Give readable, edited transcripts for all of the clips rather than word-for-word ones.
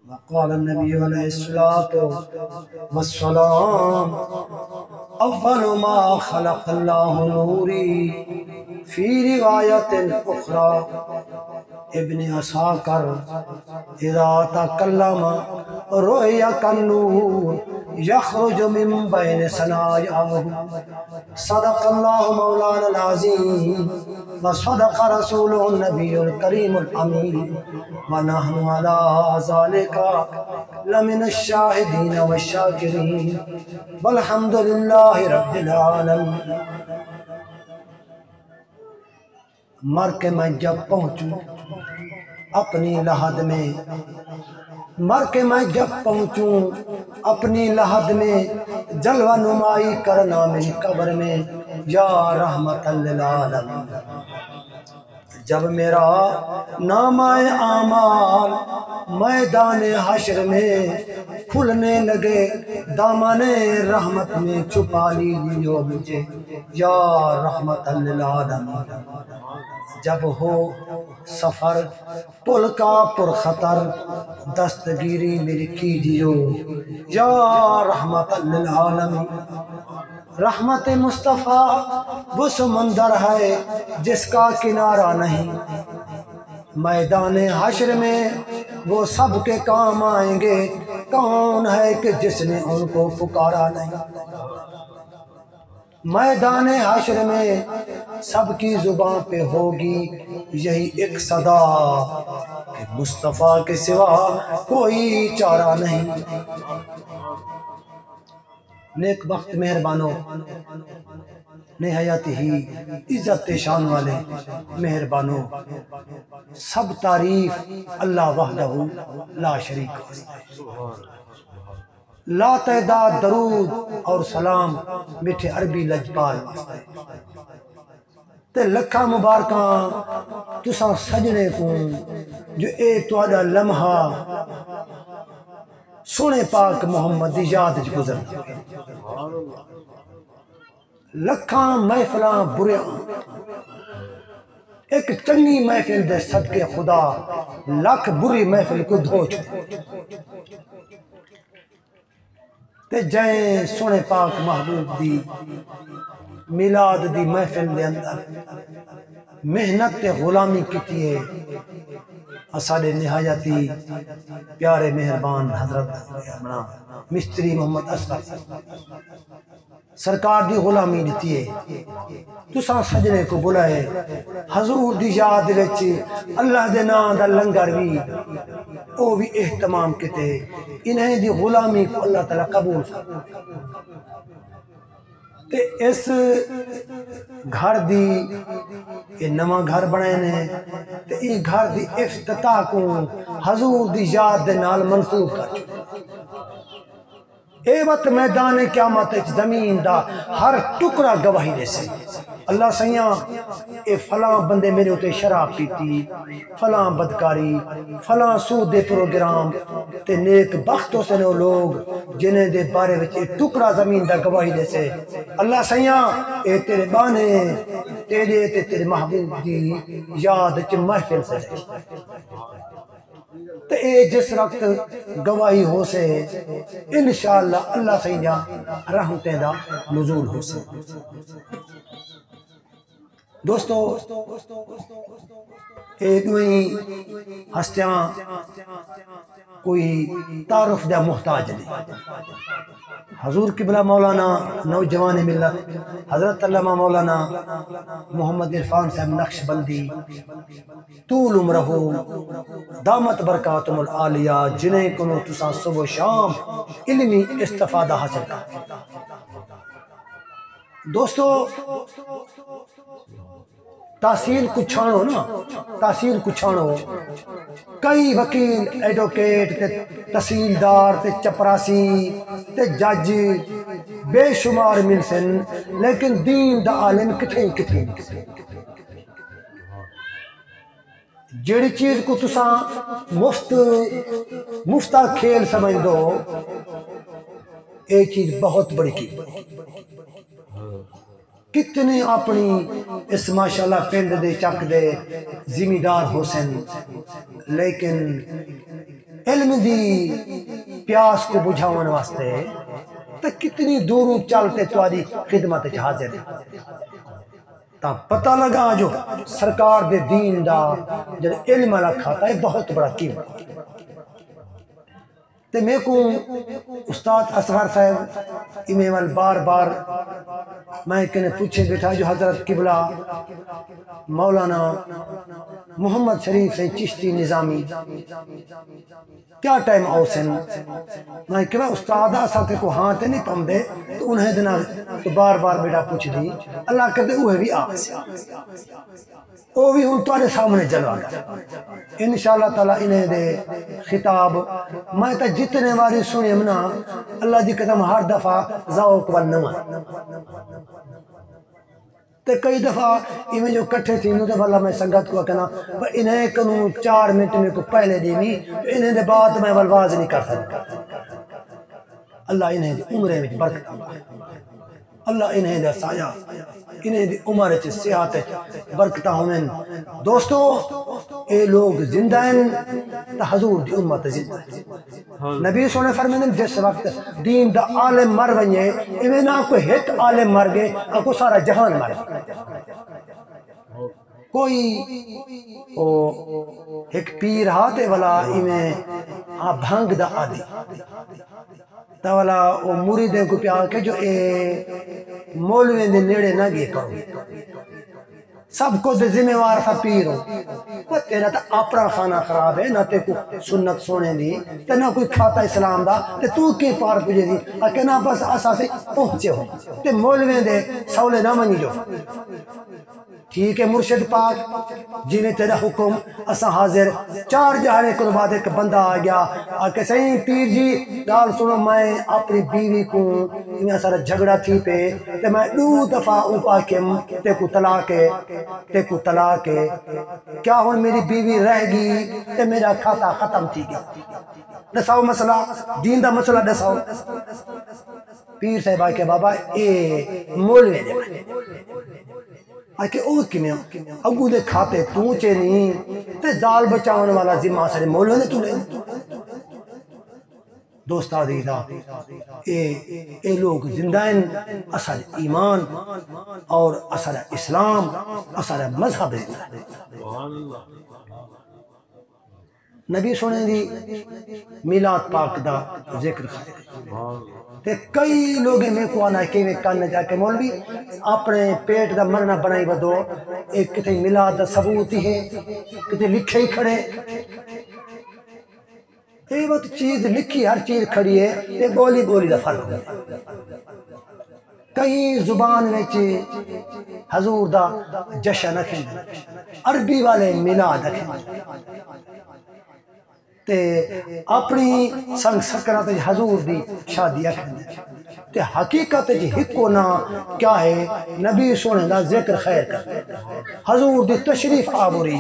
وقال النبي عليه الصلاة والسلام أول ما خلق الله نوري في رواية أخرى ابن عساکر اذا تکلم رؤیا کالنور یخرج من بین ثنایاہ صدق اللہ مولانا العظیم وصدق رسوله النبی الکریم الامین ونحن على ذلك لمن الشاہدین والشاکرین والحمد للہ رب العالمین۔ مر کے میں جب پہنچوں اپنی لحد میں، مر کے میں جب پہنچوں اپنی لحد میں، جلوہ نمائی کرنا میری قبر میں یا رحمت للعالمین۔ جب میرا نامہ اعمال میدان حشر میں کھلنے لگے، دامن رحمت میں چھپا لیجیے مجھے یا رحمت للعالمین۔ جب ہو سفر پل کا پرخطر، دستگیری میری کیجیو یا رحمت للعالمین۔ رحمت مصطفیٰ وہ سمندر ہے جس کا کنارہ نہیں، میدان حشر میں وہ سب کے کام آئیں گے، کون ہے کہ جس نے ان کو پکارا نہیں۔ میدان حشر میں سب کی زبان پہ ہوگی یہی ایک صدا کہ مصطفیٰ کے سوا کوئی چارہ نہیں۔ نیک وقت مہربانوں، نہایت ہی عزت شان والے مہربانوں، سب تعریف اللہ وحدہ لا شریک واسطے، لا تعداد درود اور سلام میٹھے عربی لجپال واسطے، تے لکھاں مبارکاں تساں سجنے کو جو اے تہاڈا لمحہ سونے پاک محمد دی یاد وچ گزردا۔ لکھاں محفلاں بریاں ایک چنگی محفل دے صدقے خدا لکھ بری محفل کو دھو چھوڑے، تے جائیں سونے پاک محبوب دی میلاد دی محفل دے اندر محنت تے غلامی کیتی ہے اساڈے نہایتی پیارے مہربان حضرت مستری محمد اسد سرکار دی غلامی دیتی ہے، تساں سجنے کو بلائے حضور دی یاد وچ اللہ دے نام دا لنگر بھی او بھی اہتمام کیتے، انہیں دی غلامی کو اللہ تعالیٰ قبول فرما۔ تے اس گھر دی یہ نواں گھر بنائے نے تے یہ گھر دی افتتاح کو حضور دی یاد دے نال منسوب کر چھوڑے۔ اے وقت میدان قیامت زمین دا ہر ٹکڑا گواہی دے سے اللہ سیاں اے فلاں بندے میرے ہوتے شراب پیتی، فلاں بدکاری، فلاں سود دے پروگرام، تے نیک بخت ہو سنے لوگ جنہیں دے بارے وچ اے ٹکڑا زمین دا گواہی دے سے اللہ سیاں اے تیرے بانے تیرے تے تیرے محبوب دی یاد چ محفل سے تے اے جس وقت گواہی ہو سے انشاءاللہ اللہ سیاں رحمتیں دا نزول ہو سے۔ دوستو ایک میں ہستیاں کوئی تعارف دا محتاج نہیں۔ حضور قبلہ مولانا نوجوان ملت حضرت علامہ مولانا محمد عرفان صاحب نقشبندی طول عمرہ دامت برکاتم العالیہ جنہیں کنو تساں صبح و شام علمی استفادہ حاصل کر۔ دوستو تحصیل کو چھاڑو نا، تحصیل کو چھاڑو، کئی وکیل ایڈوکیٹ تے تحصیلدار تے چپراسی تے جج بے شمار مل سن لیکن دین دا عالم کتھے کتھے جیڑی چیز کو تساں مفتہ کھیل سمجھ دو ایک چیز بہت بڑی کی کتنے اپنی اس ماشاءاللہ پنڈ دے چک دے زمیندار ہو سن لیکن علم دی پیاس کو بجھاؤن واسطے تو کتنی دوروں چلتے تاری خدمت حاضر تا پتہ لگا جو سرکار دے دین دا جب علم رکھا تھا یہ بہت بڑا قیمت تے میں کو استاد اصغر صاحب ایمیل بار بار میں کنے پوچھے بیٹھا جو حضرت قبلہ مولانا محمد شریف سے چشتی نظامی کیا ٹائم آؤ سن میں کہ استادہ ساتھ کو ہاں تے نہیں پم دے تو انہیں دنا تو بار بار بیٹا پوچھ دی اللہ کر دے اوہ بھی آگ سے وہ بھی ان تارے سامنے جلوا گا انشاءاللہ تعالیٰ انہیں دے خطاب میں تا جتنے باری سنے منا اللہ دی قدم ہر دفعہ ذوق والنما تے کئی دفعہ انہیں جو کٹھے تھی انہوں دفعہ اللہ میں سنگت کو کہنا انہیں کنوں 4 منٹ میں کو پہلے دیوی انہیں دے بعد میں والواز نہیں کر سکتا اللہ انہیں دے عمرے میں برکت اللہ انہیں دے سایہ انہیں دی عمر چھ صحت برکتہ ہومن دوستو اے لوگ زندہ ہیں تا حضور دی امت زندہ ہیں نبی صلی اللہ علیہ وسلم جس وقت دین دا عالم مر ونجے ایویں نہ کوئی ہٹ عالم مر گئے کو سارا جہان مر کوئی ایک پیر ہاتھے والا ایویں بھنگ دا آدھی تا والا وہ موریدیں کو پیار کہ جو اے مولویں دے نیڑے نہ گئے کرو سب کو دے ذمہ وار تھا پیر ہو تیرا تا اپنا خانہ خراب ہے نہ تے کو سنت سونے دی تے نہ کوئی کھاتا اسلام دا تے تو کے پار پجے دی اکے نہ بس اسا سے پہنچے ہو تے مولویں دے سولے نہ منی جو ٹھیک ہے مرشد پاک جی میں تیرا حکم اسا حاضر 4 جہانے کو بعد ایک بندہ آ گیا آکے صحیح پیر جی گال سنو میں اپنی بیوی کو میں سارا جھگڑا تھی پہ تے میں 2 دفعہ اوپا کے تے کو طلاق کیا ہون میری بیوی رہ گی تے میرا کھاتا ختم تھی گیا دساؤ مسئلہ دین دا مسئلہ دساؤ پیر صاحب آکے بابا اے مولوے دے آکے او کنے اگو دے کھاتے پونچے نہیں تے زال بچاؤن والا ذمہ سارے مولوے نے تو لے دوست عزیزہ اے لوگ زندہ ہیں اثر ایمان اور اثر اسلام اثر مذہب نبی سونے دی میلاد پاک دا ذکر تے کئی لوگ میں کو آنا کہ میں کان جا کے مولوی اپنے پیٹ دا مرنا بنائی بدو ایک کتے میلاد دا ثبوت ہی ہے کتے لکھے ہی کھڑے یہ بات چیز لکھی ہر چیز کھڑی ہے یہ بولی بولی دا فرق ہے کئی زبان میں حضور دا جشن رکھیں عربی والے میلاد رکھیں تے اپنی سنگ سکرات حضور دی شادی رکھیں تے حقیقت جی ہکو نا کیا ہے نبی سونے دا ذکر خیر کر حضور دی تشریف آوری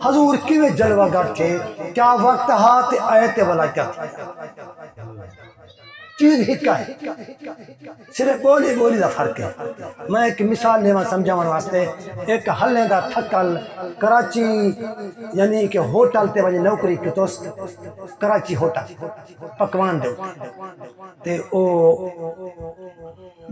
حضور کیوے جلوہ گر تھے کیا وقت ہاتھ آیت والا کیا تھا چیز ہکا ہے صرف بولی بولی دا فرق ہے میں ایک مثال لیوا سمجھاون واسطے ایک ہلنے دا تھکل کراچی یعنی کہ ہوٹل تے وجہ نوکری کتوس کراچی ہوٹل پکوان دے تے او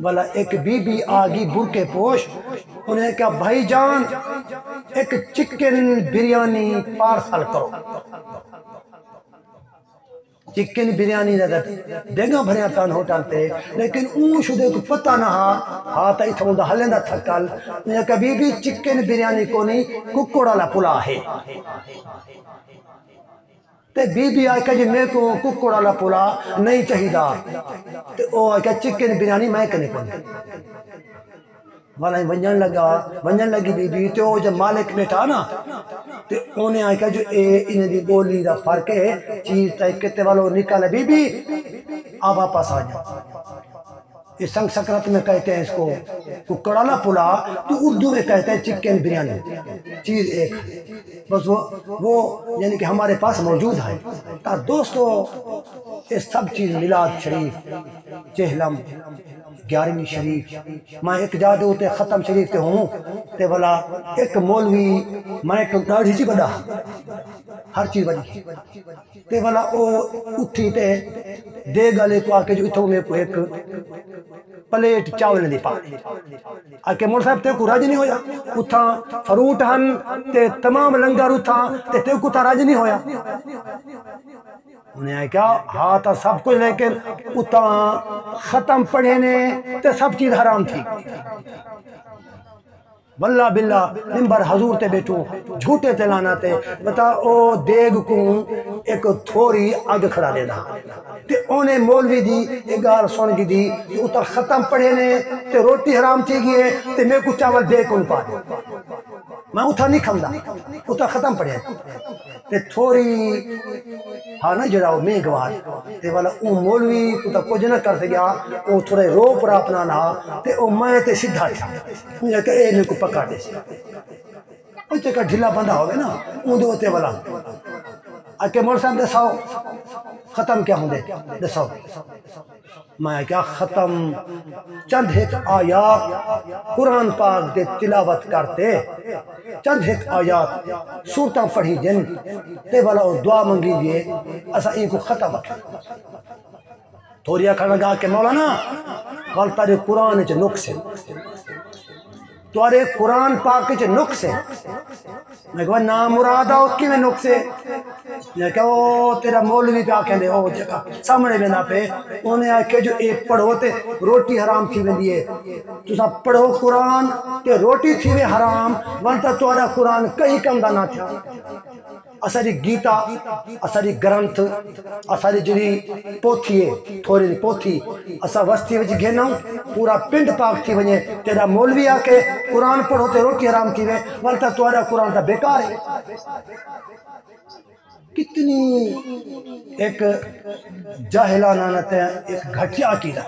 والا ایک بی بی آگی برکے پوش انہیں کہا بھائی جان ایک چکن بریانی پارسل کرو چکن بریانی دا ڈیگا بھریا تان ہوٹل تے لیکن اون شدے کو پتہ نہ ہاتھ ایتھا دا ہلندا تھکل انہیں کبھی بھی چکن بریانی کو نہیں ککڑا لا پلا ہے تے بی بی آئے کہ جی میں کو ککڑا لا پلا نہیں چاہیدا تے او آئے کہ چکن بریانی میں کنے کو والا ونجن لگی بی بی تے او جب مالک بیٹھا نا تے انہیں آئے کہ جو انہیں دی بولی دا فرق ہے چیز تا کتے والو نکالے بی بی آپ واپس آ جا یہ سنگ سکرات میں کہتے ہیں اس کو ککڑا لا پلا تو اردو میں کہتے ہیں چکن بریانی چیز ایک بس وہ یعنی کہ ہمارے پاس موجود ہے تا دوستو یہ سب چیز میلاد شریف چہلم 11ویں شریف میں ایک جادے ہوتے ختم شریف تے ہوں تے بلا ایک مولوی میں ڈاڑھی جی بڑا ہر چیز بڑی تے بلا او اٹھی تے دے گلے کو آکے جو اتھوں میں کو ایک پلیٹ چاول دی پاک آکے مول صاحب تے کو راج نہیں ہویا اتھا فروٹ ہن تے تمام لنگر اتھا تے کو تا راج نہیں ہویا انہیں آئے کیا ہاں تا سب کچھ لیکن اتھا ختم پڑھے نے تے سب چیز حرام تھی واللہ باللہ ممبر حضور تے بیٹھوں جھوٹے تے لانا تے بتا او دیگ کو ایک تھوڑی اگ کھڑا دے دا تے اونے مولوی دی ایک گال سن گی دی کہ اتھا ختم پڑھے نے تے روٹی حرام تھی گئے تے میں کو چاول دے کن پا دے میں اتھا نہیں کھمدا اتھا ختم پڑھے تے تھوڑی ہاں نا جڑا وہ میں گوار تے والا او مولوی کو تا کچھ نہ کر سکیا او تھوڑے رو پر اپنا نا تے او میں تے سدھا تھا مجھے کہ اے میں کو پکڑ دے سی او تے کا ڈھلا بندہ ہوگا نا اون دے ہوتے والا آکے مول صاحب دساؤ ختم کیا ہوں دے دساؤ میں کیا ختم چند ایک آیات قرآن پاک دے تلاوت کرتے چند ایک آیات سورتاں پڑھی جن تے والا دعا منگی دیئے اسا ان کو ختم رکھیں تھوڑیا کھڑا گا کہ مولانا غلطہ دے قرآن چے نقص ہے توارے قرآن پاک چے نقص ہے میں کہا نام مرادہ کی میں نقص ہے میں کہا او تیرا مولوی پہ آکھیں دے او جگہ سامنے بنا پہ انہیں آکھے جو ایک پڑھو تے روٹی حرام تھی میں دیئے تو سا پڑھو قرآن تے روٹی تھی میں حرام ونتا توارا قرآن کئی کم دا نہ تھا اساری گیتا اساری گرنتھ اساری جڑی پوتھی ہے تھوڑی پوتھی اسا وستی وچ گھنوں پورا پنڈ پاک تھی ونجے تیرا مولوی آ کے قرآن پڑھو تے روٹی حرام تھی میں ورنہ تمہارا قرآن تا بیکار ہے کتنی ایک جاہلانہ ایک گھٹیا عقیدہ